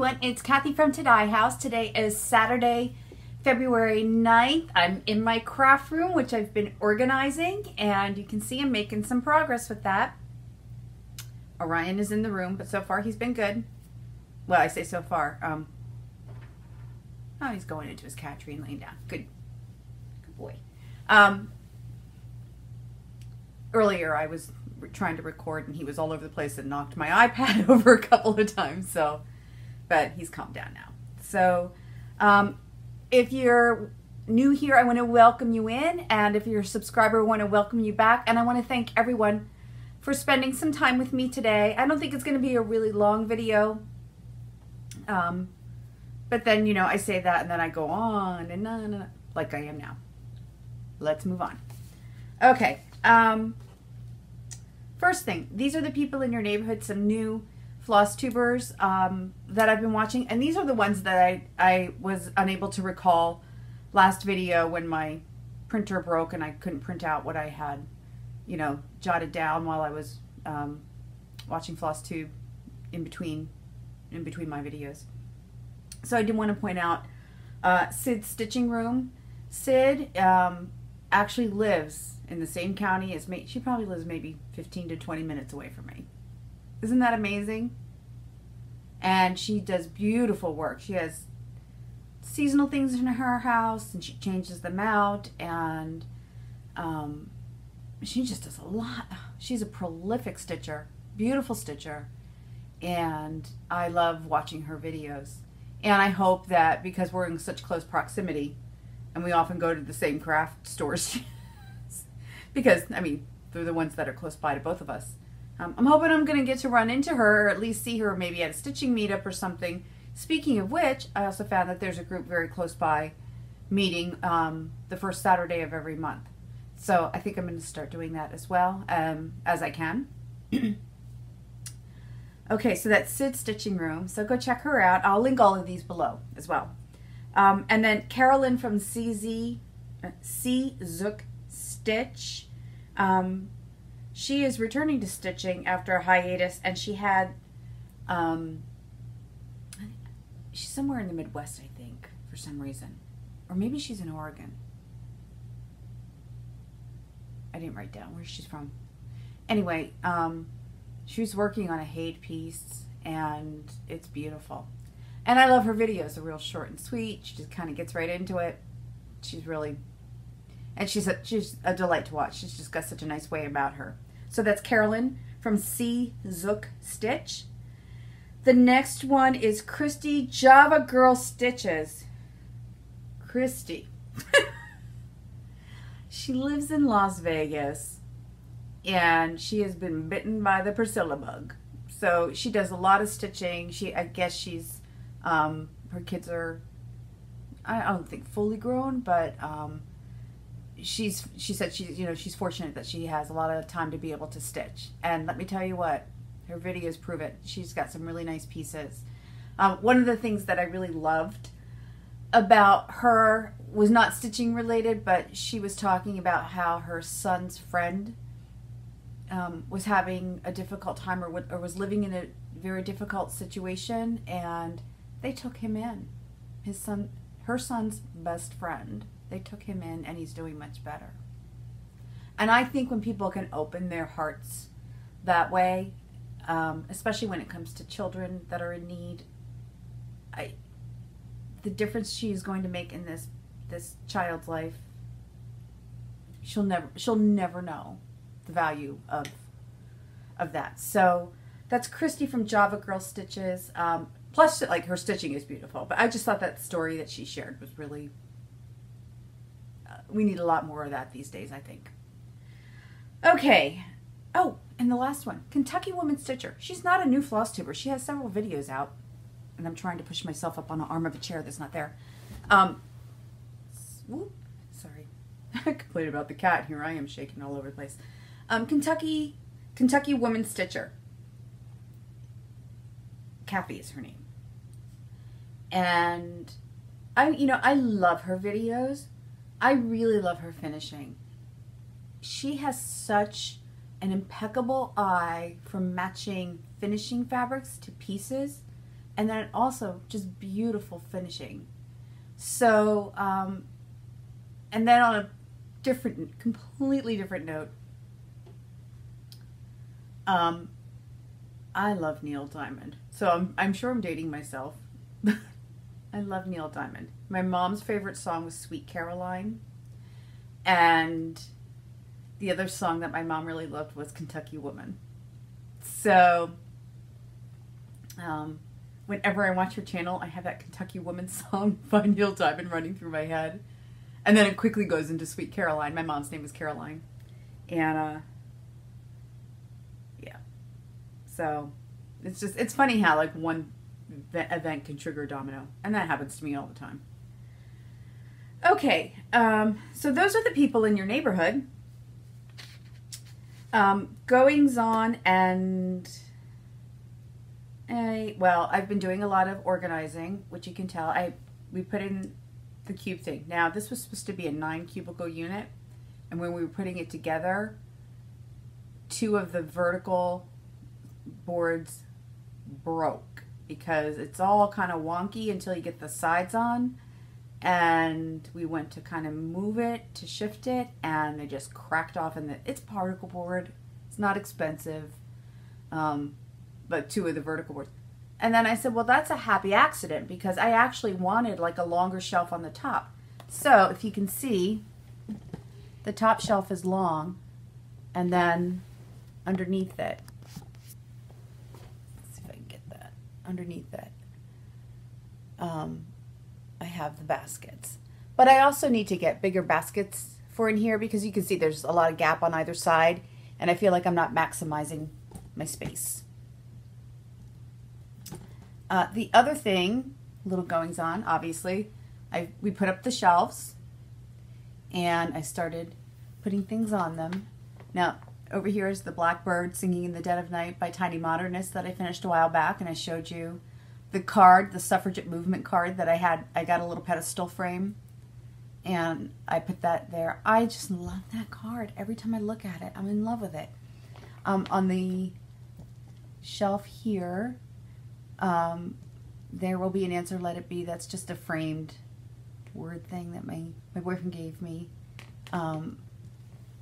everyone, it's Kathy from Today House. Today is Saturday, February 9th. I'm in my craft room, which I've been organizing, and you can see I'm making some progress with that. Orion is in the room, but so far he's been good. Well, I say so far. Oh, he's going into his cat tree and laying down. Good boy. Earlier I was trying to record and he was all over the place and knocked my iPad over a couple of times, so, but he's calmed down now. So if you're new here, I want to welcome you in, and if you're a subscriber, I want to welcome you back, and I want to thank everyone for spending some time with me today. I don't think it's going to be a really long video, but then, you know, I say that and then I go on and on like I am now. Let's move on. Okay. First thing, these are the people in your neighborhood, some new Flosstubers that I've been watching. And these are the ones that I was unable to recall last video when my printer broke and I couldn't print out what I had, you know, jotted down while I was watching Flosstube in between my videos. So I did want to point out Sid's stitching room. Sid actually lives in the same county as me. She probably lives maybe 15 to 20 minutes away from me. Isn't that amazing? And she does beautiful work. She has seasonal things in her house and she changes them out, and she just does a lot. She's a prolific stitcher, beautiful stitcher, and I love watching her videos. And I hope that because we're in such close proximity and we often go to the same craft stores because, I mean, they're the ones that are close by to both of us. I'm hoping I'm going to get to run into her, or at least see her maybe at a stitching meetup or something. Speaking of which, I also found that there's a group very close by meeting the first Saturday of every month. So I think I'm going to start doing that as well, as I can. Okay, so that's Sid's stitching room. So go check her out. I'll link all of these below as well. And then Carolyn from C Zook Stitch. She is returning to stitching after a hiatus, and she had she's somewhere in the Midwest, I think, for some reason, or maybe she's in Oregon. I didn't write down where she's from. Anyway, she was working on a Haid piece, and it's beautiful. And I love her videos. They're real short and sweet. She just kind of gets right into it. She's really, and she's a delight to watch. She's just got such a nice way about her. So that's Carolyn from C Zook Stitch. The next one is Christy Java Girl Stitches. Christy. She lives in Las Vegas, and she has been bitten by the Priscilla bug. So she does a lot of stitching. I guess she's, her kids are, I don't think fully grown, but she said she's fortunate that she has a lot of time to be able to stitch. And let me tell you what, her videos prove it. She's got some really nice pieces. One of the things that I really loved about her was not stitching related, but she was talking about how her son's friend was having a difficult time, or was living in a very difficult situation, and they took him in. Her son's best friend, they took him in, and he's doing much better. And I think when people can open their hearts that way, especially when it comes to children that are in need, the difference she is going to make in this child's life, she'll never know the value of that. So that's Christy from Java Girl Stitches. Plus, like, her stitching is beautiful, but I just thought that story that she shared was really, we need a lot more of that these days, I think. Okay. Oh, and the last one, Kentucky Woman Stitcher. She's not a new Flosstuber. She has several videos out, and I'm trying to push myself up on the arm of a chair that's not there. Whoop, sorry. I complained about the cat. Here I am shaking all over the place. Kentucky Woman Stitcher. Kathy is her name. And I love her videos. I really love her finishing. She has such an impeccable eye for matching finishing fabrics to pieces and then also just beautiful finishing. So, and then on a completely different note, I love Neil Diamond. So I'm sure I'm dating myself. I love Neil Diamond. My mom's favorite song was Sweet Caroline. And the other song that my mom really loved was Kentucky Woman. So, whenever I watch her channel, I have that Kentucky Woman song by Neil Diamond running through my head. And then it quickly goes into Sweet Caroline. My mom's name is Caroline. And, yeah. So, it's funny how, like, one event can trigger a domino. And that happens to me all the time. Okay, so those are the people in your neighborhood. Goings on and... well, I've been doing a lot of organizing, which you can tell. We put in the cube thing. Now, this was supposed to be a 9 cubicle unit, and when we were putting it together, 2 of the vertical boards broke because it's all kind of wonky until you get the sides on, and we went to kind of move it, to shift it, and they just cracked off. And it's particle board. It's not expensive. But 2 of the vertical boards. And then I said, well, that's a happy accident because I actually wanted like a longer shelf on the top. So if you can see, the top shelf is long, and then underneath it, let's see if I can get that, underneath it, I have the baskets. But I also need to get bigger baskets for in here because you can see there's a lot of gap on either side, and I feel like I'm not maximizing my space. The other thing, little goings on, obviously, we put up the shelves, and I started putting things on them. Now, over here is the Blackbird Singing in the Dead of Night by Tiny Modernist that I finished a while back, and I showed you the card, the suffragette movement card that I had. I got a little pedestal frame, and I put that there. I just love that card. Every time I look at it, I'm in love with it. On the shelf here, there will be an answer, let it be. That's just a framed word thing that my boyfriend gave me.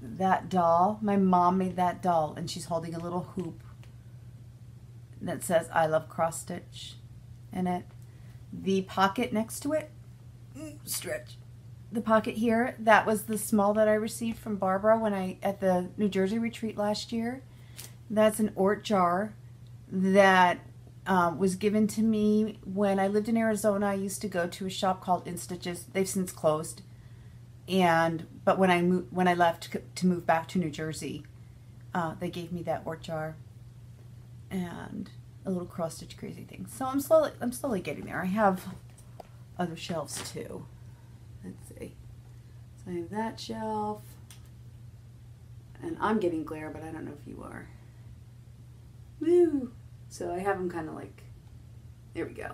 That doll, my mom made that doll, and she's holding a little hoop that says I love cross stitch in it. The pocket next to it, stretch. The pocket here, that was the small that I received from Barbara at the New Jersey retreat last year. That's an Ort jar that was given to me when I lived in Arizona. I used to go to a shop called In Stitches. They've since closed. But when I left to move back to New Jersey, they gave me that Ort jar and a little cross stitch crazy thing. So I'm slowly getting there. I have other shelves too. Let's see. So I have that shelf, and I'm getting glare, but I don't know if you are. Woo! So I have them kind of like, there we go.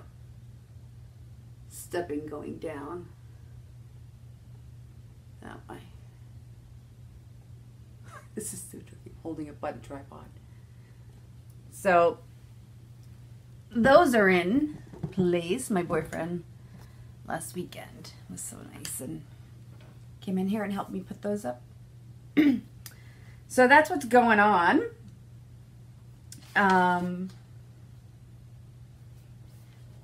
Stepping going down. That way. This is so tricky, holding it by the tripod. So those are in place. My boyfriend last weekend was so nice and came in here and helped me put those up. So that's what's going on.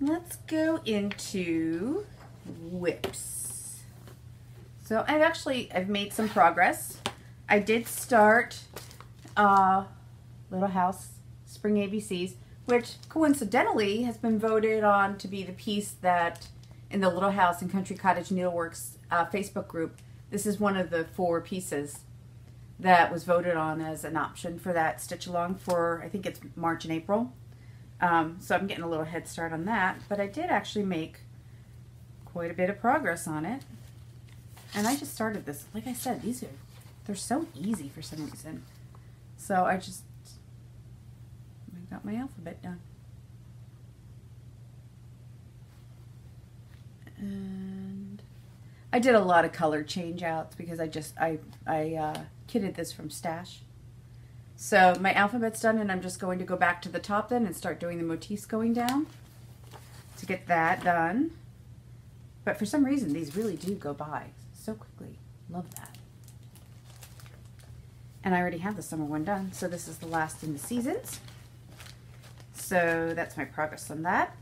Let's go into whips. So I've made some progress. I did start Little House Spring ABCs, which coincidentally has been voted on to be the piece that in the Little House and Country Cottage Needleworks Facebook group, this is one of the 4 pieces that was voted on as an option for that stitch along for, I think it's March and April. So I'm getting a little head start on that, but I did actually make quite a bit of progress on it. And I just started this. Like I said, they're so easy for some reason. So I got my alphabet done. And I did a lot of color change outs because I kitted this from Stash. So my alphabet's done, and I'm just going to go back to the top then and start doing the motifs going down. to get that done. But for some reason, these really do go by so quickly. Love that. And I already have the summer one done, so this is the last in the seasons. So that's my progress on that.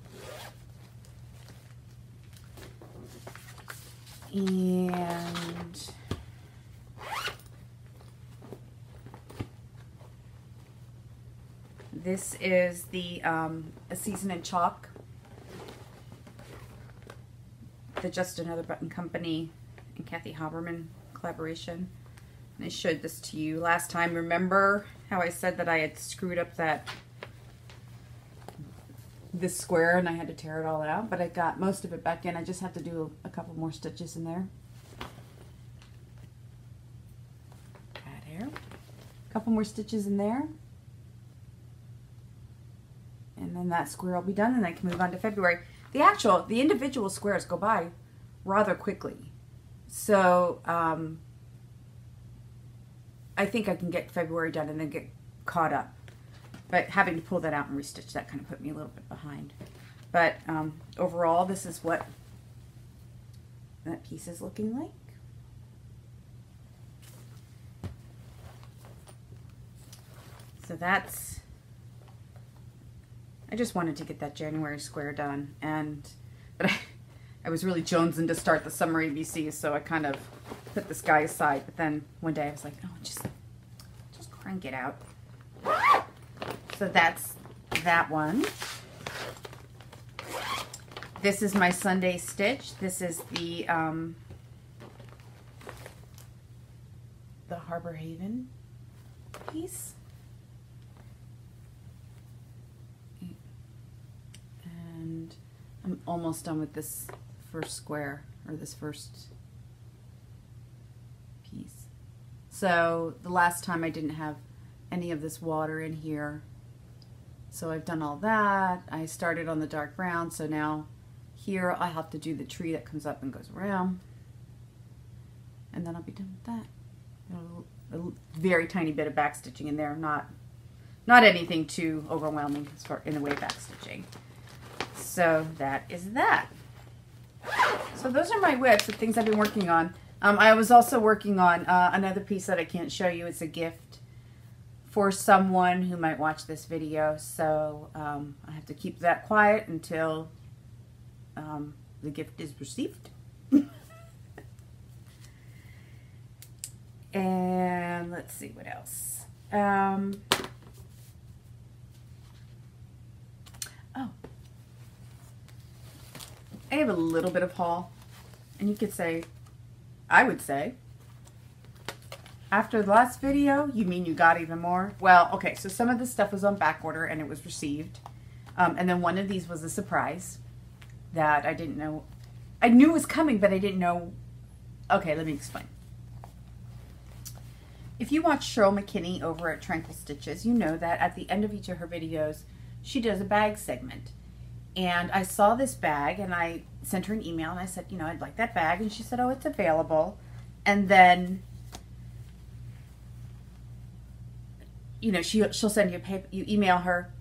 And this is the A Season in Chalk, the Just Another Button Company and Kathy Haberman collaboration. And I showed this to you last time. Remember how I said that I had screwed up this square and I had to tear it all out, but I got most of it back in. I just have to do a couple more stitches in there. Got here. A couple more stitches in there. And then that square will be done and I can move on to February. The individual squares go by rather quickly. So I think I can get February done and then get caught up. But having to pull that out and restitch that kind of put me a little bit behind. But overall, this is what that piece is looking like. So that's, I just wanted to get that January square done. But I was really jonesing to start the summer ABC, so I kind of put this guy aside. But then one day I was like, oh, just crank it out. So that's that one. This is my Sunday stitch. This is the Harbor Haven piece. And I'm almost done with this first square, or this first piece. So the last time I didn't have any of this water in here. So I've done all that. I started on the dark brown, so now here I have to do the tree that comes up and goes around. And then I'll be done with that. A very tiny bit of back stitching in there, not anything too overwhelming as far in the way of back stitching. So that is that. So those are my WIPs, the things I've been working on. I was also working on another piece that I can't show you. It's a gift for someone who might watch this video, so I have to keep that quiet until the gift is received. And let's see what else. Oh, I have a little bit of haul, and you could say, I would say, after the last video, you mean you got even more? Well, okay, so some of this stuff was on back order and it was received. And then one of these was a surprise that I didn't know. I knew it was coming, but I didn't know. Okay, let me explain. If you watch Cheryl McKinney over at Tranquil Stitches, you know that at the end of each of her videos, she does a bag segment. And I saw this bag and I sent her an email and I said, you know, I'd like that bag. And she said, oh, it's available. And then, you know, she'll send you you email her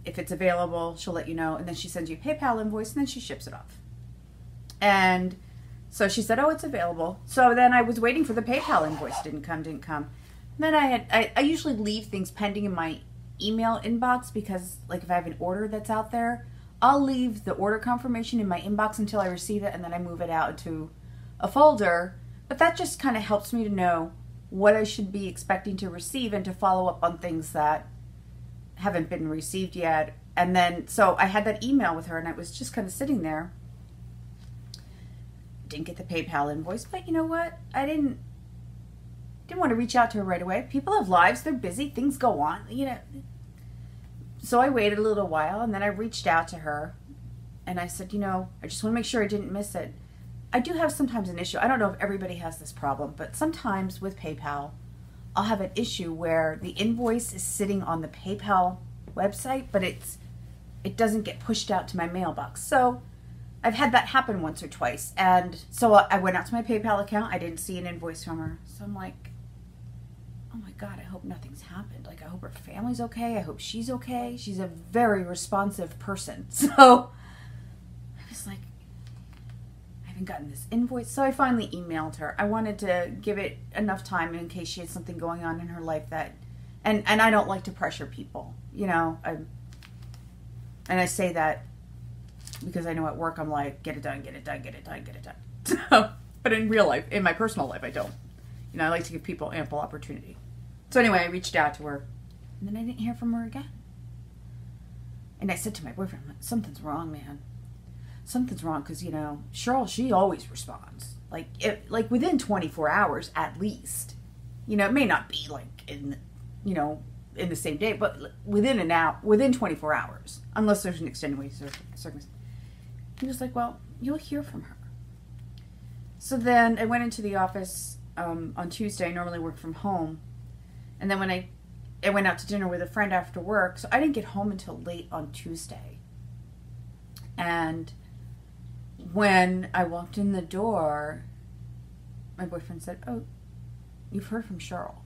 if it's available, she'll let you know, and then she sends you a PayPal invoice and then she ships it off. And so she said, oh, it's available. So then I was waiting for the PayPal invoice. Didn't come. And then I usually leave things pending in my email inbox because, like, if I have an order that's out there, I'll leave the order confirmation in my inbox until I receive it, and then I move it out into a folder. But that just kind of helps me to know what I should be expecting to receive and to follow up on things that haven't been received yet. And then, so I had that email with her and I was just kind of sitting there. Didn't get the PayPal invoice, but you know what? I didn't want to reach out to her right away. People have lives, they're busy, things go on, you know. So I waited a little while and then I reached out to her and I said, you know, I just want to make sure I didn't miss it. I do have sometimes an issue. I don't know if everybody has this problem, but sometimes with PayPal, I'll have an issue where the invoice is sitting on the PayPal website, but it doesn't get pushed out to my mailbox. So I've had that happen once or twice. And so I went out to my PayPal account. I didn't see an invoice from her. So I'm like, oh my God, I hope nothing's happened. Like, I hope her family's okay. I hope she's okay. She's a very responsive person. So had gotten this invoice. So I finally emailed her. I wanted to give it enough time in case she had something going on in her life that, and I don't like to pressure people, you know. And I say that because I know at work I'm like, get it done, get it done, get it done, get it done. So, but in real life, in my personal life, I don't. You know, I like to give people ample opportunity. So anyway, I reached out to her, and then I didn't hear from her again. And I said to my boyfriend, something's wrong, man. Something's wrong, because, you know, Cheryl, she always responds. Like within 24 hours at least. You know, it may not be like in, you know, in the same day, but within an hour, within 24 hours, unless there's an extenuating circumstance. He was like, well, you'll hear from her. So then I went into the office on Tuesday. I normally work from home. And then when I went out to dinner with a friend after work, so I didn't get home until late on Tuesday. And when I walked in the door, my boyfriend said, oh, you've heard from Cheryl.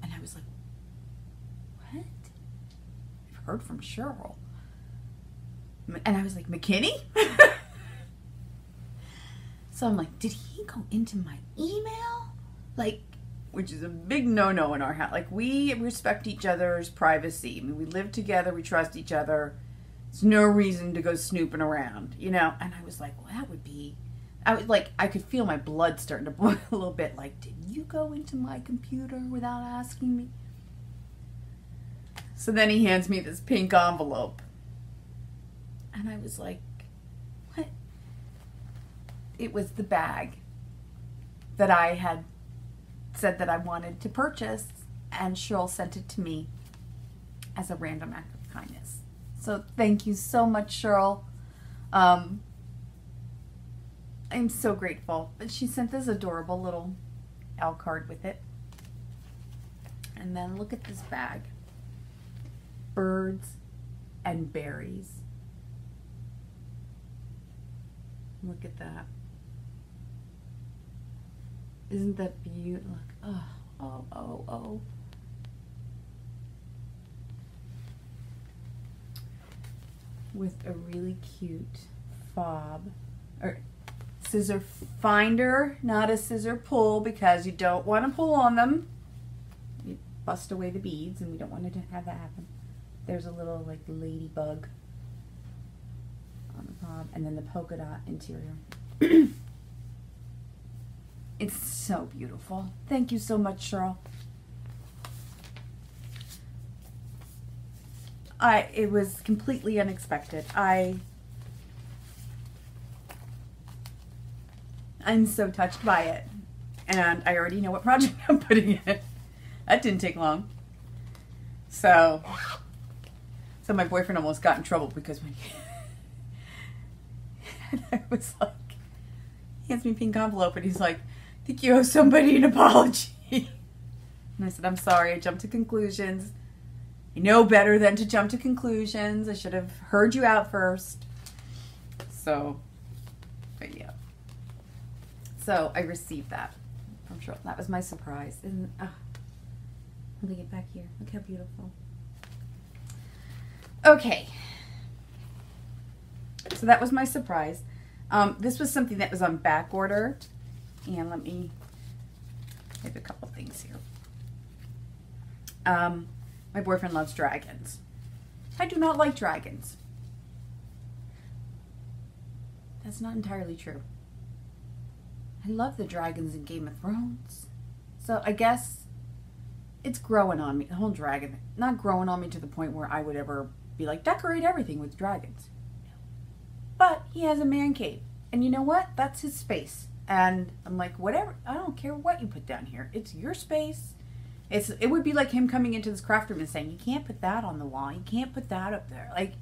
And I was like, what? You've heard from Cheryl? And I was like, McKinney? So I'm like, did he go into my email? Like, which is a big no-no in our house. Like, we respect each other's privacy. I mean, we live together, we trust each other. There's no reason to go snooping around, you know? And I was like, well, that would be, I could feel my blood starting to boil a little bit. Like, did you go into my computer without asking me? So then he hands me this pink envelope. And I was like, what? It was the bag that I had said that I wanted to purchase, and Cheryl sent it to me as a random act of kindness. So thank you so much, Cheryl. I'm so grateful. But she sent this adorable little L card with it. And then look at this bag. Birds and berries. Look at that. Isn't that beautiful? Look. Oh, oh, oh, oh. With a really cute fob. Or scissor finder, not a scissor pull, because you don't want to pull on them. You bust away the beads, and we don't want to have that happen. There's a little, like, ladybug on the fob, and then the polka dot interior. It's so beautiful. Thank you so much, Cheryl. It was completely unexpected. I'm so touched by it. And I already know what project I'm putting in. That didn't take long. So my boyfriend almost got in trouble because when and I was like, he hands me a pink envelope and he's like, I think you owe somebody an apology. And I said, I'm sorry, I jumped to conclusions. I know better than to jump to conclusions. I should have heard you out first. So, but yeah. So I received that from Cheryl. That was my surprise. Isn't let me get back here. Look how beautiful. Okay. So that was my surprise. This was something that was on back order. And let me type a couple things here. My boyfriend loves dragons. I do not like dragons. That's not entirely true. I love the dragons in Game of Thrones. So I guess it's growing on me. The whole dragon thing. Not growing on me to the point where I would ever be like, decorate everything with dragons. But he has a man cave. And you know what? That's his space. And I'm like, whatever. I don't care what you put down here. It's your space. It would be like him coming into this craft room and saying, you can't put that on the wall. You can't put that up there. Like,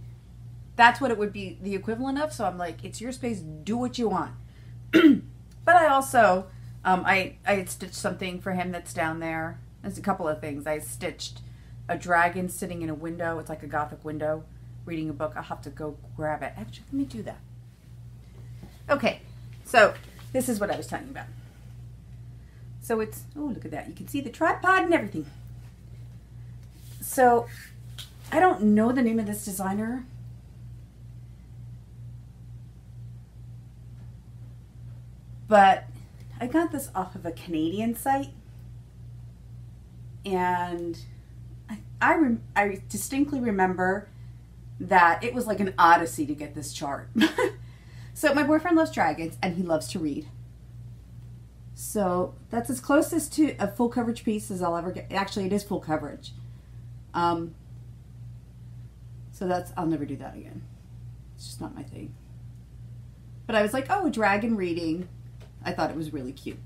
that's what it would be the equivalent of. So I'm like, it's your space. Do what you want. But I also, I had stitched something for him that's down there. There's a couple of things. I stitched a dragon sitting in a window. It's like a gothic window, reading a book. I'll have to go grab it. Actually, let me do that. Okay, so this is what I was telling you about. So it's, oh, look at that. You can see the tripod and everything. So I don't know the name of this designer. But I got this off of a Canadian site, and I distinctly remember that it was like an odyssey to get this chart. So my boyfriend loves dragons, and he loves to read. So that's as closest to a full coverage piece as I'll ever get. Actually, it is full coverage. So I'll never do that again. It's just not my thing. But I was like, oh, a dragon reading. I thought it was really cute.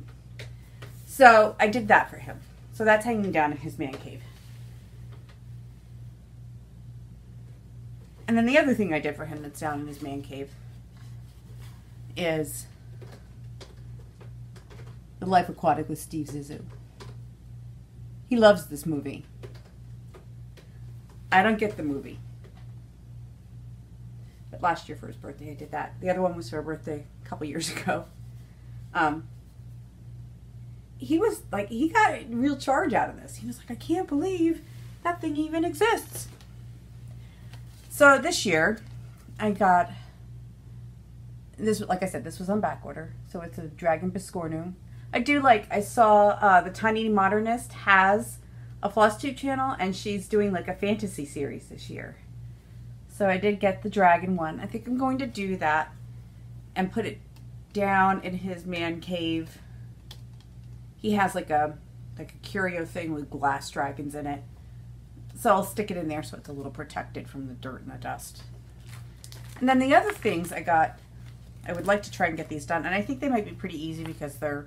So I did that for him. So that's hanging down in his man cave. And then the other thing I did for him that's down in his man cave is The Life Aquatic with Steve Zissou. He loves this movie. I don't get the movie. But last year for his birthday I did that. The other one was for a birthday a couple years ago. He was like, he got a real charge out of this. He was like, I can't believe that thing even exists. So this year, I got this. Like I said, this was on back order. So it's a Dragon Biscornu. I saw the Tiny Modernist has a Flosstube channel, and she's doing like a fantasy series this year. So I did get the dragon one. I think I'm going to do that and put it down in his man cave. He has like a curio thing with glass dragons in it. So I'll stick it in there so it's a little protected from the dirt and the dust. And then the other things I got, I would like to try and get these done. And I think they might be pretty easy because they're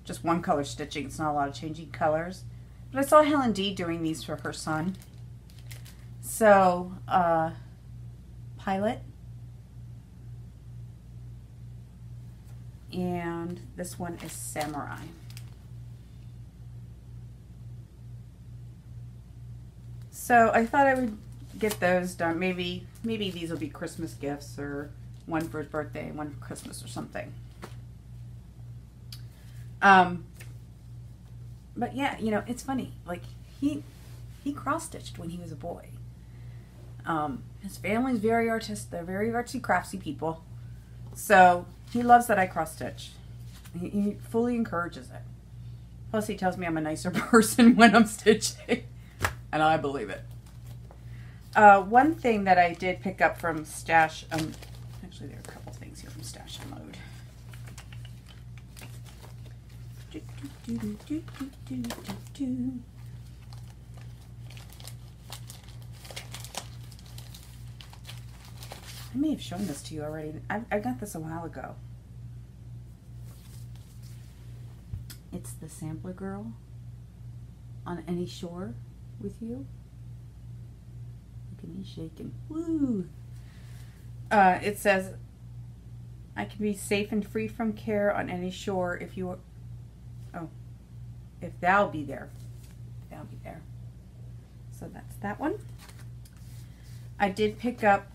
just one color stitching. It's not a lot of changing colors. But I saw Helen D doing these for her son. So, Pilot. And this one is Samurai. So I thought I would get those done. Maybe these will be Christmas gifts, or one for his birthday and one for Christmas or something. But yeah, you know, it's funny. Like he cross-stitched when he was a boy. His family's very artistic. They're very artsy craftsy people. So he loves that I cross-stitch. He fully encourages it. Plus he tells me I'm a nicer person when I'm stitching. And I believe it. One thing that I did pick up from Stash, actually there are a couple things here from Stash Unload. I may have shown this to you already. I got this a while ago. It's the Sampler Girl on Any Shore with You. Look at me shaking. Woo! It says, I can be safe and free from care on any shore if you are, if thou be there. Thou be there. So that's that one. I did pick up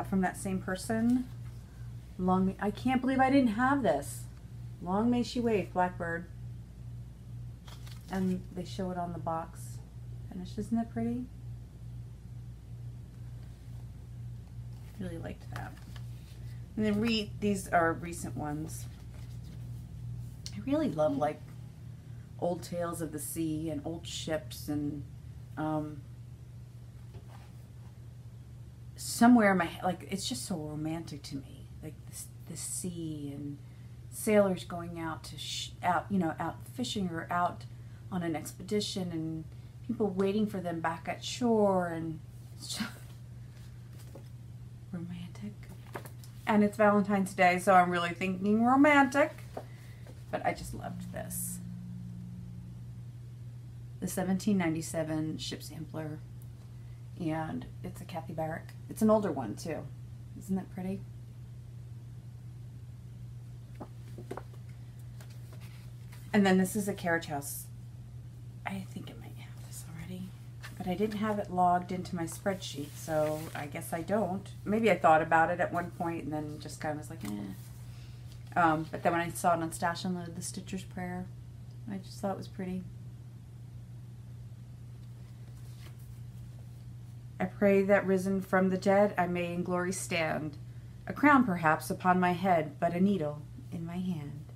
from that same person, I can't believe I didn't have this. Long May She Wave, Blackbird. And they show it on the box. Finished. Isn't that pretty? Really liked that. And then these are recent ones. I really love like old tales of the sea and old ships, and somewhere in my head, like, it's just so romantic to me, like the sea and sailors going out to out fishing or out on an expedition, and people waiting for them back at shore, and it's just romantic. And it's Valentine's Day, so I'm really thinking romantic. But I just loved this. The 1797 ship sampler. And it's a Kathy Barrick. It's an older one, too. Isn't that pretty? And then this is a carriage house. I think it might have this already. But I didn't have it logged into my spreadsheet, so I guess I don't. Maybe I thought about it at one point and then just kind of was like, eh. But then when I saw it on Stash Unload, the Stitcher's Prayer, I just thought it was pretty. I pray that risen from the dead I may in glory stand, a crown perhaps upon my head, but a needle in my hand.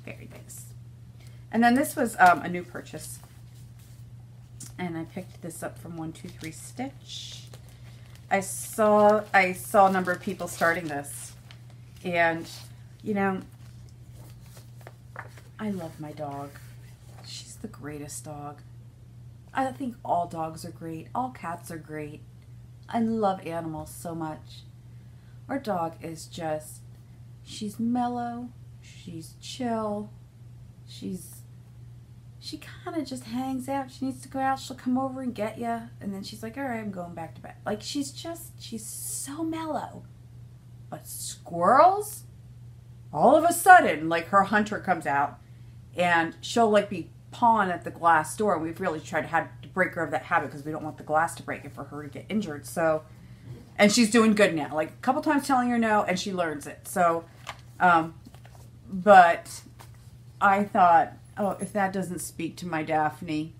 Very nice. And then this was a new purchase. And I picked this up from 123 Stitch. I saw a number of people starting this. And, you know, I love my dog. She's the greatest dog. I think all dogs are great. All cats are great. I love animals so much. Our dog is just, she's mellow, she's chill, she kind of just hangs out. She needs to go out, she'll come over and get you, and then she's like, all right, I'm going back to bed. Like, she's so mellow. But squirrels, all of a sudden, like, her hunter comes out, and she'll, like, be pawing at the glass door. We've really tried to break her of that habit because we don't want the glass to break and for her to get injured. So, and she's doing good now. Like, a couple times telling her no, and she learns it. So, but I thought, oh, if that doesn't speak to my Daphne,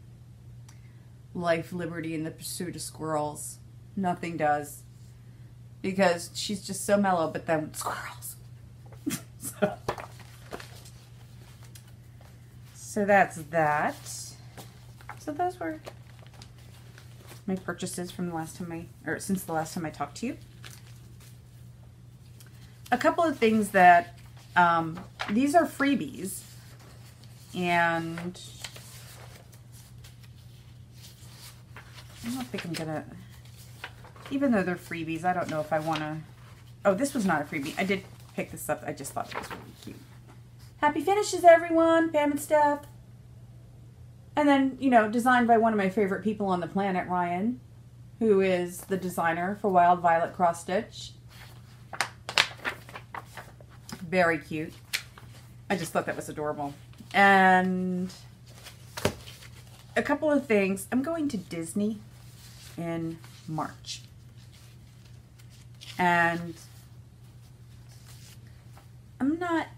life, liberty, and the pursuit of squirrels, nothing does. Because she's just so mellow, but then squirrels. So that's that. So those were my purchases from the last time since the last time I talked to you. A couple of things that, these are freebies, and I don't think I'm gonna, even though they're freebies, I don't know if I wanna, oh, this was not a freebie. I did pick this up. I just thought it was really cute. Happy finishes, everyone, Pam and Steph. And then, you know, designed by one of my favorite people on the planet, Ryan, who is the designer for Wild Violet Cross Stitch. Very cute. I just thought that was adorable. And a couple of things. I'm going to Disney in March. And I'm not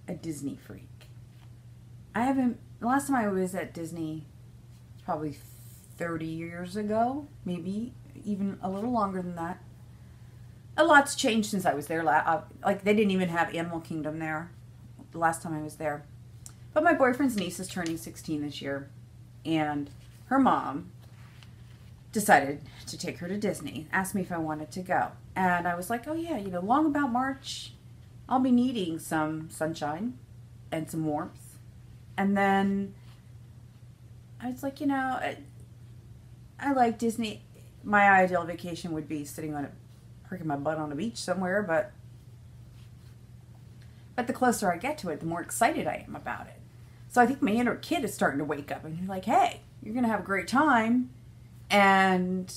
a Disney freak. The last time I was at Disney was probably 30 years ago, maybe even a little longer than that. A lot's changed since I was there. Like, they didn't even have Animal Kingdom there the last time I was there. But my boyfriend's niece is turning 16 this year, and her mom decided to take her to Disney, asked me if I wanted to go. And I was like, oh yeah, you know, long about March, I'll be needing some sunshine and some warmth. And then I was like, you know, I like Disney. My ideal vacation would be sitting on parking my butt on a beach somewhere, but the closer I get to it, the more excited I am about it. So I think my inner kid is starting to wake up, and you're like, hey, you're going to have a great time. And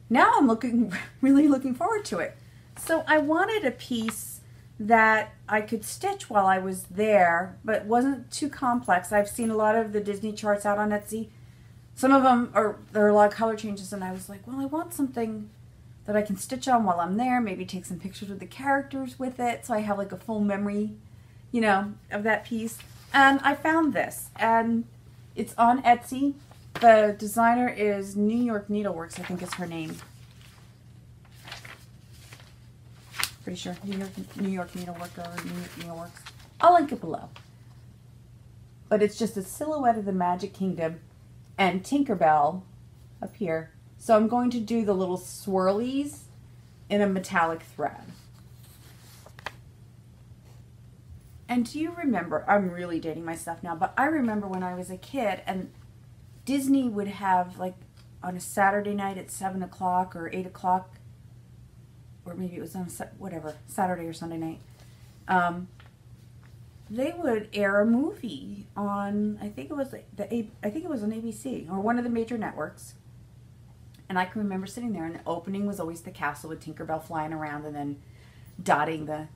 now I'm really looking forward to it. So I wanted a piece that I could stitch while I was there, but wasn't too complex. I've seen a lot of the Disney charts out on Etsy. Some of them there are a lot of color changes, and I was like, well, I want something that I can stitch on while I'm there, maybe take some pictures with the characters with it, so I have like a full memory, you know, of that piece. And I found this, and it's on Etsy. The designer is New York Needleworks, I think is her name. Pretty sure. New York Needleworker or New York Needleworks. I'll link it below. But it's just a silhouette of the Magic Kingdom and Tinkerbell up here. So I'm going to do the little swirlies in a metallic thread. And do you remember, I'm really dating myself now, but I remember when I was a kid and Disney would have, like, on a Saturday night at 7 o'clock or 8 o'clock, or maybe it was on Saturday or Sunday night, they would air a movie on, I think it was on ABC or one of the major networks. And I can remember sitting there, and the opening was always the castle with Tinkerbell flying around and then dotting the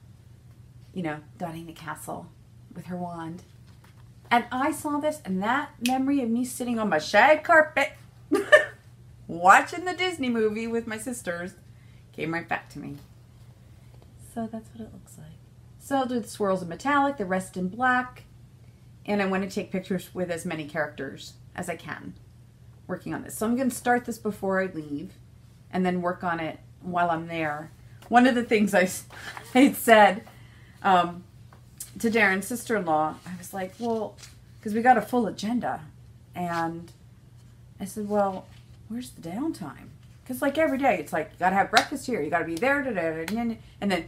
castle with her wand. And I saw this, and that memory of me sitting on my shag carpet watching the Disney movie with my sisters came right back to me. So that's what it looks like. So I'll do the swirls in metallic, the rest in black, and I want to take pictures with as many characters as I can working on this. So I'm going to start this before I leave and then work on it while I'm there. One of the things I had said to Darren's sister-in-law, I was like, well, because we got a full agenda. And I said, well, where's the downtime? Because like every day, it's like, you got to have breakfast here. You got to be there. And then,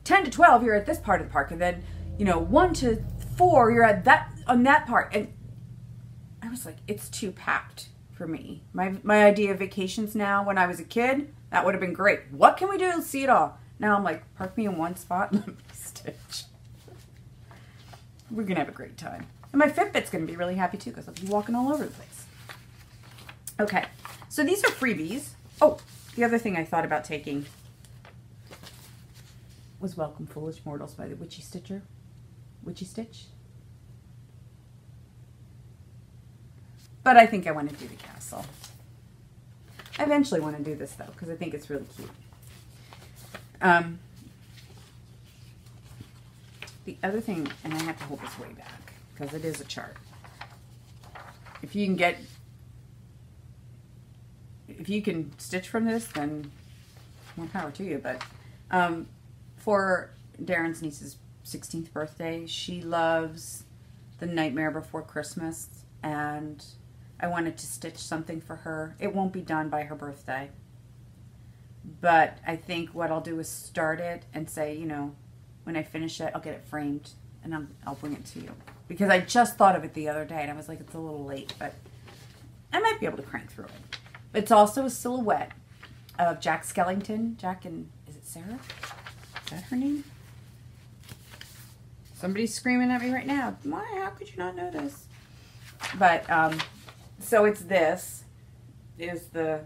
10 to 12, you're at this part of the park. And then, 1 to 4, you're at on that part. And I was like, it's too packed for me. My idea of vacations now, when I was a kid, that would have been great. What can we do to see it all? Now I'm like, park me in one spot and let me stitch. We're going to have a great time. And my Fitbit's going to be really happy too because I'll be walking all over the place. Okay, so these are freebies. Oh, the other thing I thought about taking was Welcome Foolish Mortals by the Witchy Stitcher. Witchy Stitch. But I think I want to do the castle. I eventually want to do this though because I think it's really cute. The other thing, and I have to hold this way back because it is a chart. If you can stitch from this, then more power to you. But for Darren's niece's 16th birthday, she loves The Nightmare Before Christmas, and I wanted to stitch something for her. It won't be done by her birthday. But I think what I'll do is start it and say, when I finish it, I'll get it framed and I'll bring it to you. Because I just thought of it the other day and I was like, it's a little late, but I might be able to crank through it. It's also a silhouette of Jack Skellington. Jack and, is it Sarah? Is that her name? Somebody's screaming at me right now. Why? How could you not know this? But, so it's this. Is the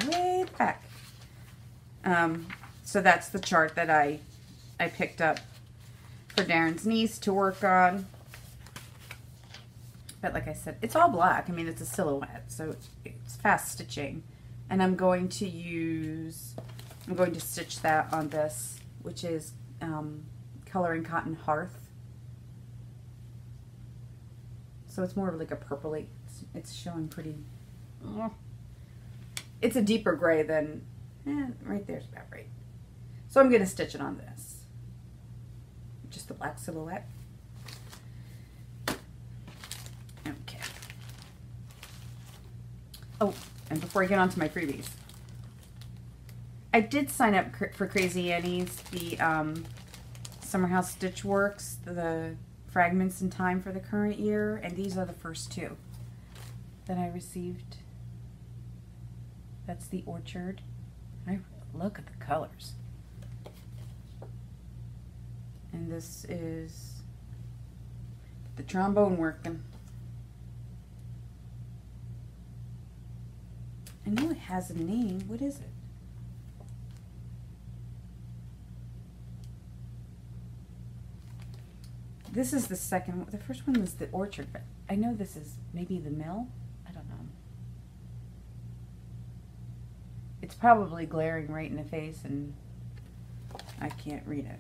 way back. So that's the chart that I picked up for Darren's niece to work on. But like I said, it's all black. I mean, it's a silhouette, so it's fast stitching. And I'm going to stitch that on this, which is Coloring Cotton Hearth. So it's more of like a purpley. It's showing pretty. It's a deeper gray than, right there's about right. So I'm going to stitch it on this. Just the black silhouette. Okay. Oh, and before I get on to my freebies, I did sign up for Crazy Annie's, the Summer House Stitch Works, the Fragments in Time for the current year, and these are the first two that I received. That's the Orchard. Look at the colors. And this is the trombone working. I know it has a name. What is it? This is the second one. The first one was the Orchard, but I know this is maybe the Mill. I don't know. It's probably glaring right in the face and I can't read it.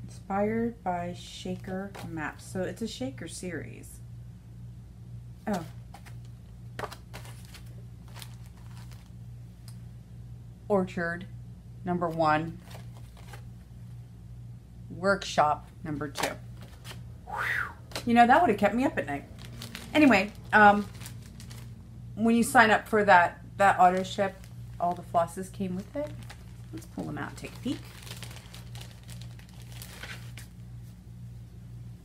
Inspired by Shaker Maps. So it's a Shaker series. Oh. Orchard, number 1. Workshop, number 2. Whew. That would have kept me up at night. Anyway, when you sign up for that auto ship, all the flosses came with it. Let's pull them out and take a peek.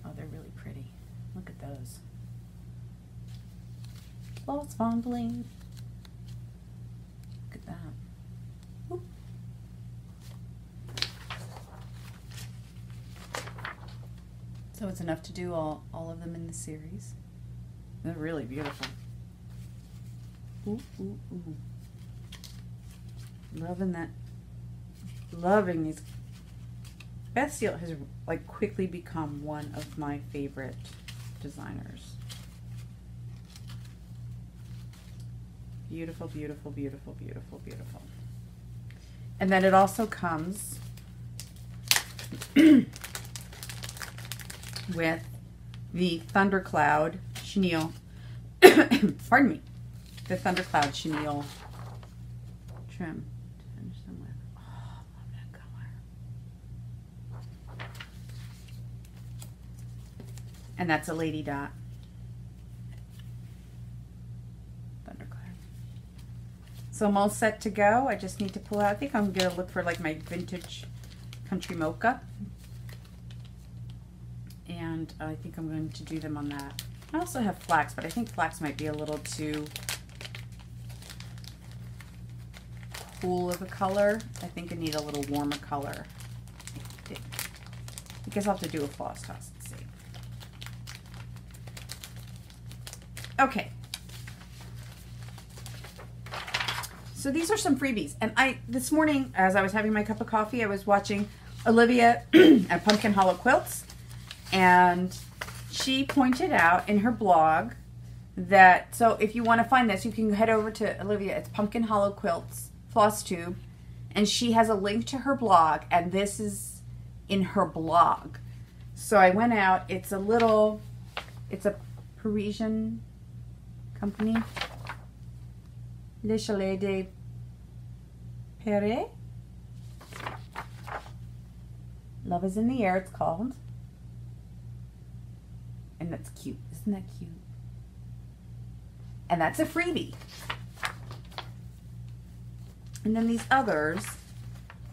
Oh, they're really pretty. Look at those. Floss fondling. Look at that. Oop. So it's enough to do all of them in the series. They're really beautiful. Ooh, ooh, ooh. Loving that. Loving these. Beth Seal has like quickly become one of my favorite designers. Beautiful, beautiful, beautiful, beautiful, beautiful. And then it also comes with the Thundercloud chenille. Pardon me. The Thundercloud chenille trim to finish them with. Oh, I love that color. And that's a lady dot. Thundercloud. So I'm all set to go. I just need to pull out. I think I'm going to look for like my vintage country mocha. And I think I'm going to do them on that. I also have flax, but I think flax might be a little too cool of a color. I think I need a little warmer color. I guess I'll have to do a floss toss and see. Okay. So these are some freebies. And this morning, as I was having my cup of coffee, I was watching Olivia at Pumpkin Hollow Quilts. And she pointed out in her blog that, so if you want to find this, you can head over to Olivia. It's Pumpkin Hollow Quilts, Flosstube. And she has a link to her blog. And this is in her blog. So I went out. It's a Parisian company. Le Chalet de Perret. Love is in the Air, it's called. And that's cute. Isn't that cute? And that's a freebie. And then these others,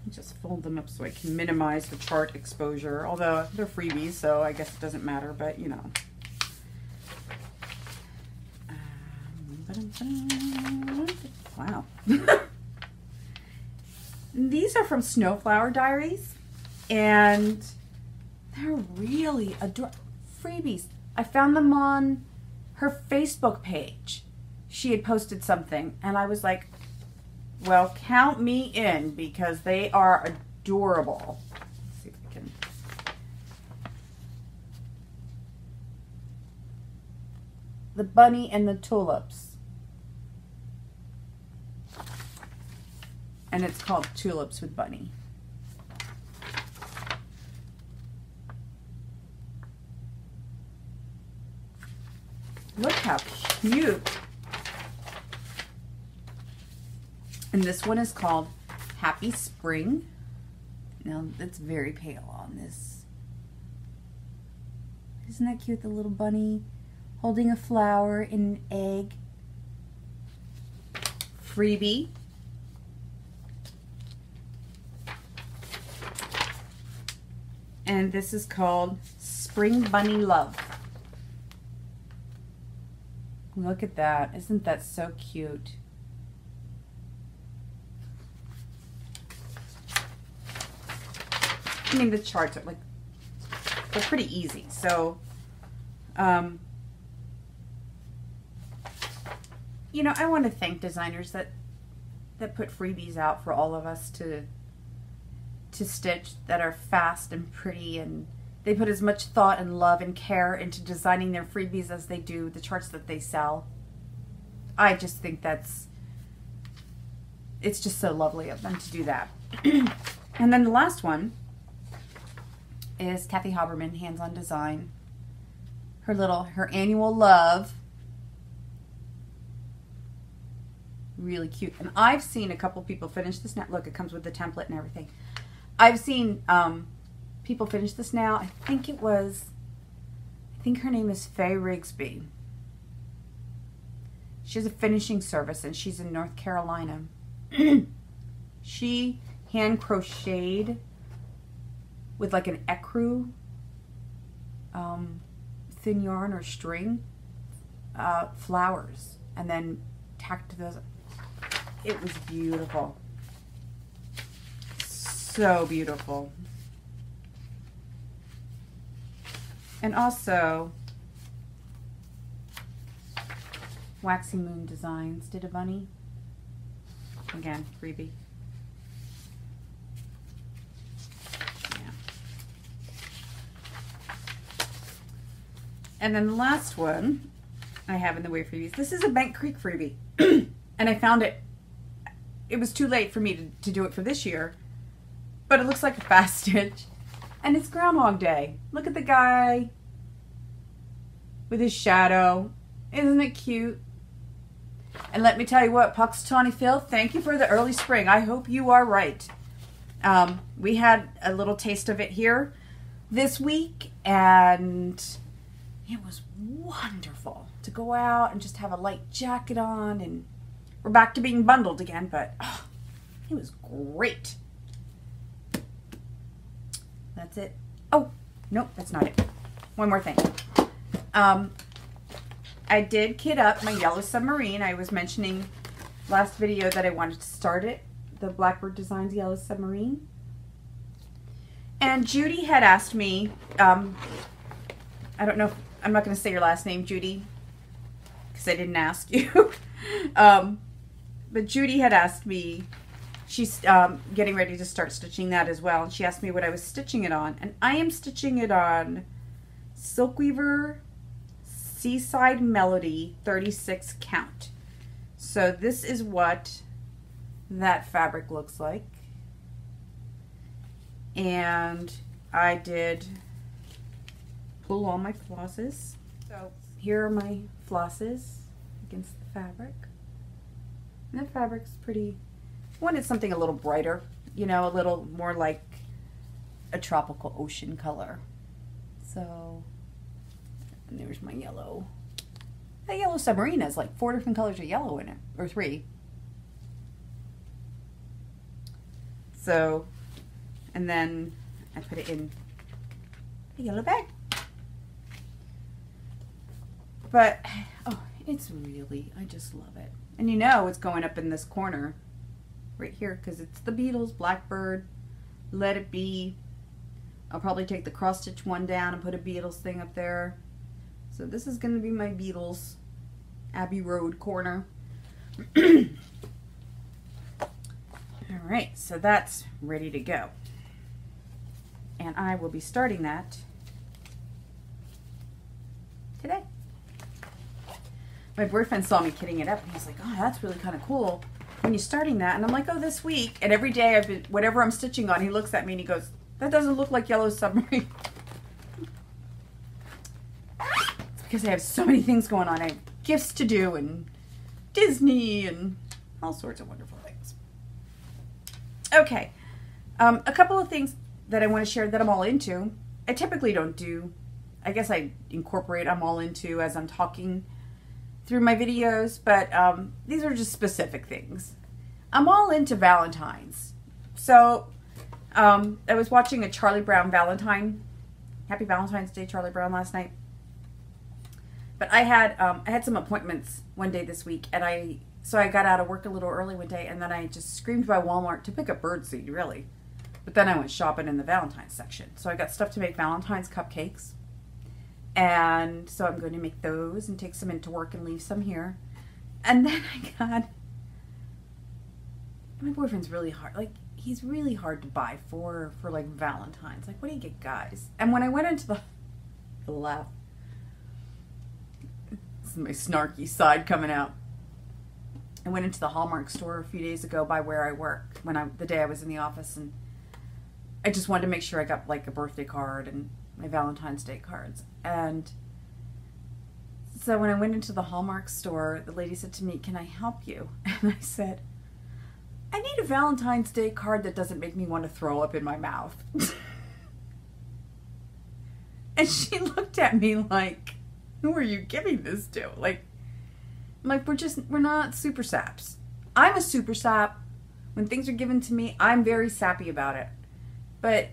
just fold them up so I can minimize the chart exposure. Although they're freebies, so I guess it doesn't matter, but you know. Wow. These are from Snowflower Diaries, and they're really adorable. Freebies. I found them on her Facebook page. She had posted something, and I was like, well, count me in, because they are adorable. Let's see if I can. The bunny and the tulips. And it's called Tulips with Bunny. Look how cute. And this one is called Happy Spring. Now, it's very pale on this. Isn't that cute, the little bunny holding a flower in an egg? Freebie. And this is called Spring Bunny Love. Look at that. Isn't that so cute? I mean, the charts are like, they're pretty easy. So, you know, I want to thank designers that put freebies out for all of us to stitch, that are fast and pretty, and they put as much thought and love and care into designing their freebies as they do the charts that they sell. I just think it's just so lovely of them to do that. And then the last one is Kathy Haberman, Hands-On Design. Her annual love. Really cute. And I've seen a couple people finish this now. Look, it comes with the template and everything. I've seen people finish this now. I think her name is Faye Rigsby. She has a finishing service, and she's in North Carolina. She hand crocheted with like an ecru thin yarn or string flowers, and then tacked those. It was beautiful. So beautiful. And also, Waxy Moon Designs did a bunny. Again, freebie. Yeah. And then the last one I have in the way freebies. This is a Bank Creek freebie. And I found it. It was too late for me to do it for this year. But it looks like a fast stitch. And it's Groundhog Day. Look at the guy with his shadow. Isn't it cute? And let me tell you what, Puxatawny Phil, thank you for the early spring. I hope you are right. We had a little taste of it here this week, and it was wonderful to go out and just have a light jacket on, and we're back to being bundled again, but oh, it was great. That's it. Oh, nope, that's not it. One more thing. I did kit up my yellow submarine. I was mentioning last video that I wanted to start it, the Blackbird Designs yellow submarine. And Judy had asked me, I don't know, I'm not going to say your last name, Judy, because I didn't ask you. But Judy had asked me, she's getting ready to start stitching that as well. And she asked me what I was stitching it on. And I am stitching it on Silkweaver Seaside Melody 36 count. So this is what that fabric looks like. And I did pull all my flosses. So here are my flosses against the fabric. And the fabric's pretty, I wanted something a little brighter, you know, a little more like a tropical ocean color. So, and there's my yellow. That yellow submarine has like 4 different colors of yellow in it, or 3. So, and then I put it in a yellow bag. But, oh, it's really, I just love it. And you know it's going up in this corner right here because it's the Beatles, Blackbird, Let It Be. I'll probably take the cross stitch one down and put a Beatles thing up there. So this is going to be my Beatles Abbey Road corner. Alright, so that's ready to go. And I will be starting that today. My boyfriend saw me kitting it up and he's like, oh, that's really kind of cool when you're starting that. And I'm like, oh, this week. And every day I've been, whatever I'm stitching on, he looks at me and he goes, that doesn't look like Yellow Submarine. It's because I have so many things going on. I have gifts to do and Disney and all sorts of wonderful things. Okay. A couple of things that I want to share that I'm all into. I typically don't do. I guess I incorporate I'm all into as I'm talking through my videos, but these are just specific things. I'm all into Valentine's. So I was watching a Charlie Brown Happy Valentine's Day, Charlie Brown, last night. But I had some appointments one day this week, and so I got out of work a little early one day, and then I just screamed by Walmart to pick up birdseed, really. But then I went shopping in the Valentine's section. So I got stuff to make Valentine's cupcakes. And so I'm going to make those and take some into work and leave some here. And then my boyfriend's really hard. Like, he's really hard to buy for like Valentine's. Like, what do you get guys? And when I went into the laugh, this is my snarky side coming out. I went into the Hallmark store a few days ago by where I work, the day I was in the office, and I just wanted to make sure I got like a birthday card and my Valentine's Day cards. And so when I went into the Hallmark store, the lady said to me, can I help you? And I said, I need a Valentine's Day card that doesn't make me want to throw up in my mouth. And she looked at me like, who are you giving this to? Like, we're not super saps. I'm a super sap. When things are given to me, I'm very sappy about it. But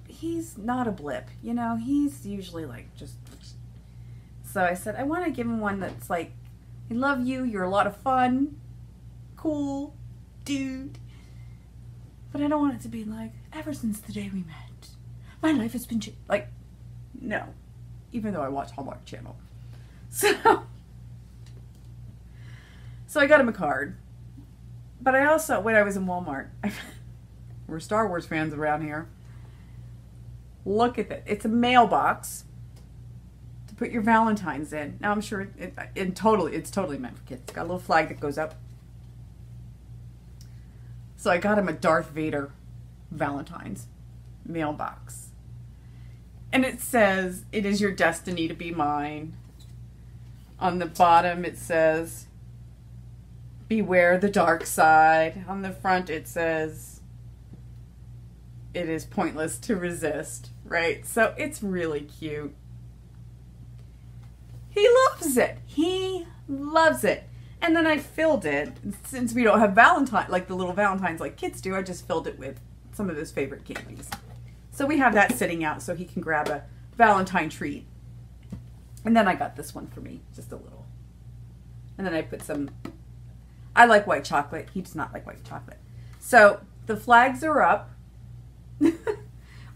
he's not a blip, you know, he's usually like just, so I said, I want to give him one that's like, I love you, you're a lot of fun, cool, dude. But I don't want it to be like, ever since the day we met, my life has been changed. Like, no, even though I watch Hallmark Channel. So I got him a card. But I also, when I was in Walmart, we're Star Wars fans around here. Look at it. It's a mailbox to put your Valentine's in. Now I'm sure it's totally meant for kids. It's got a little flag that goes up. So I got him a Darth Vader Valentine's mailbox. And it says, it is your destiny to be mine. On the bottom it says, beware the dark side. On the front it says, it is pointless to resist, right? So it's really cute. He loves it. He loves it. And then I filled it, since we don't have Valentine, like the little Valentines like kids do, I just filled it with some of his favorite candies. So we have that sitting out so he can grab a Valentine treat. And then I got this one for me, just a little. And then I put some, I like white chocolate. He does not like white chocolate. So the flags are up,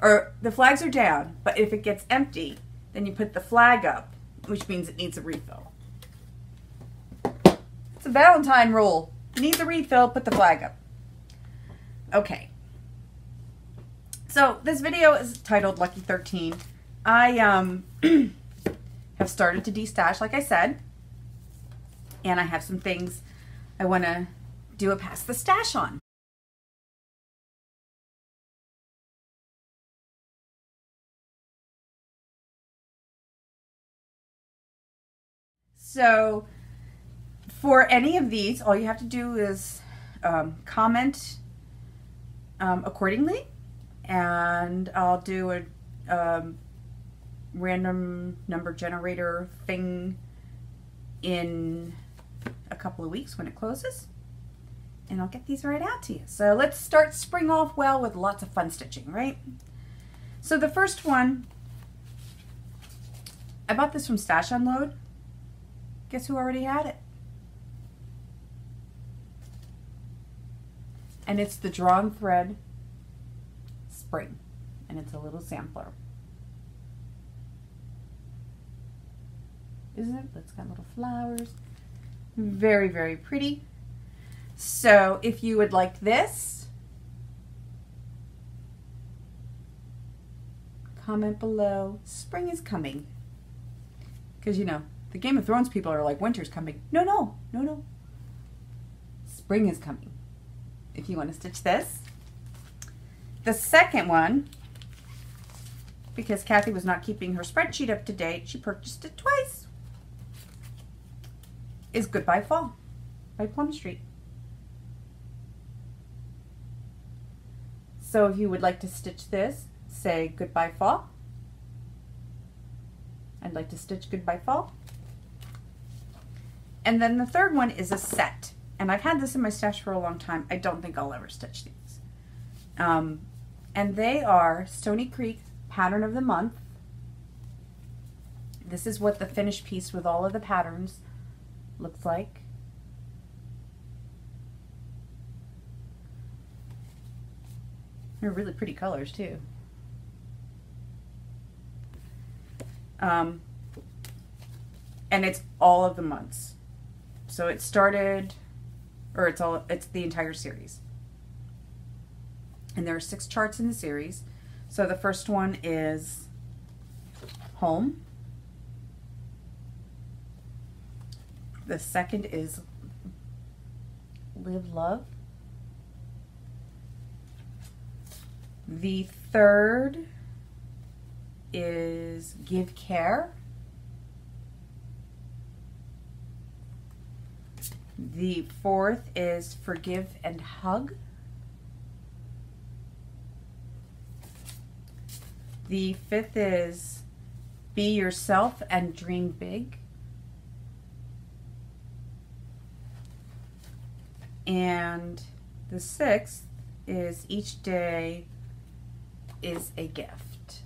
or the flags are down, but if it gets empty, then you put the flag up, which means it needs a refill. It's a Valentine rule. Needs a refill, put the flag up. Okay. So this video is titled Lucky 13. I have started to destash, like I said, and I have some things I want to do a pass the stash on. So for any of these, all you have to do is comment accordingly, and I'll do a random number generator thing in a couple of weeks when it closes, and I'll get these right out to you. So let's start spring off well with lots of fun stitching, right? So the first one, I bought this from Stash Unload. Guess who already had it? And it's the Drawn Thread Spring, and it's a little sampler. Isn't it? It's got little flowers. Very, very pretty. So if you would like this, comment below. Spring is coming. Because, you know, the Game of Thrones people are like, winter's coming. No, no, no, no. Spring is coming. If you want to stitch this. The second one, because Kathy was not keeping her spreadsheet up to date, she purchased it twice, is Goodbye Fall by Plum Street. So if you would like to stitch this, say Goodbye Fall. I'd like to stitch Goodbye Fall. And then the third one is a set. And I've had this in my stash for a long time. I don't think I'll ever stitch these. And they are Stony Creek Pattern of the Month. This is what the finished piece with all of the patterns looks like. They're really pretty colors too. And it's all of the months. So it started, or it's the entire series. And there are 6 charts in the series. So the first one is Home. The second is Live Love. The third is Give Care. The fourth is Forgive and Hug. The fifth is Be Yourself and Dream Big. And the sixth is Each Day is a Gift.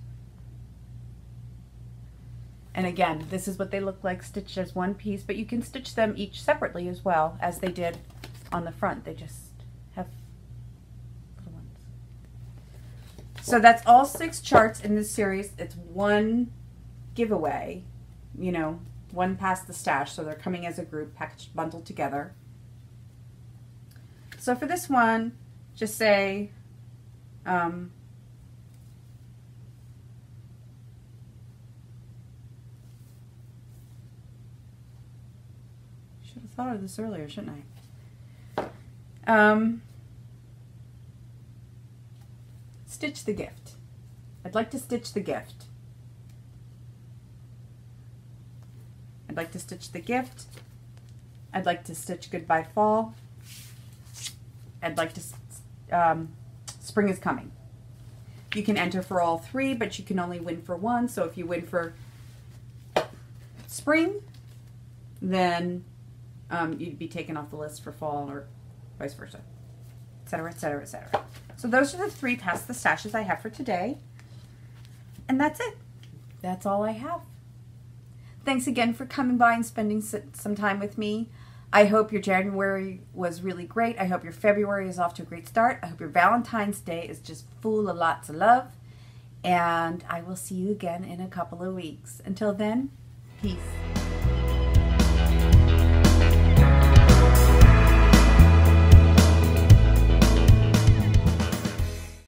And again, this is what they look like stitched as one piece, but you can stitch them each separately as well, as they did on the front. They just have little ones. So that's all 6 charts in this series. It's one giveaway, you know, one past the stash, so they're coming as a group, packaged, bundled together. So for this one, just say, should have thought of this earlier, shouldn't I? Stitch the gift. I'd like to stitch the gift. I'd like to stitch the gift. I'd like to stitch Goodbye Fall. I'd like to, Spring is Coming. You can enter for all three, but you can only win for one. So if you win for Spring, then you'd be taken off the list for Fall, or vice versa, etc., etc., etc. So those are the 3 Pass the Stashes I have for today. And that's it. That's all I have. Thanks again for coming by and spending some time with me. I hope your January was really great. I hope your February is off to a great start. I hope your Valentine's Day is just full of lots of love. And I will see you again in a couple of weeks. Until then, peace.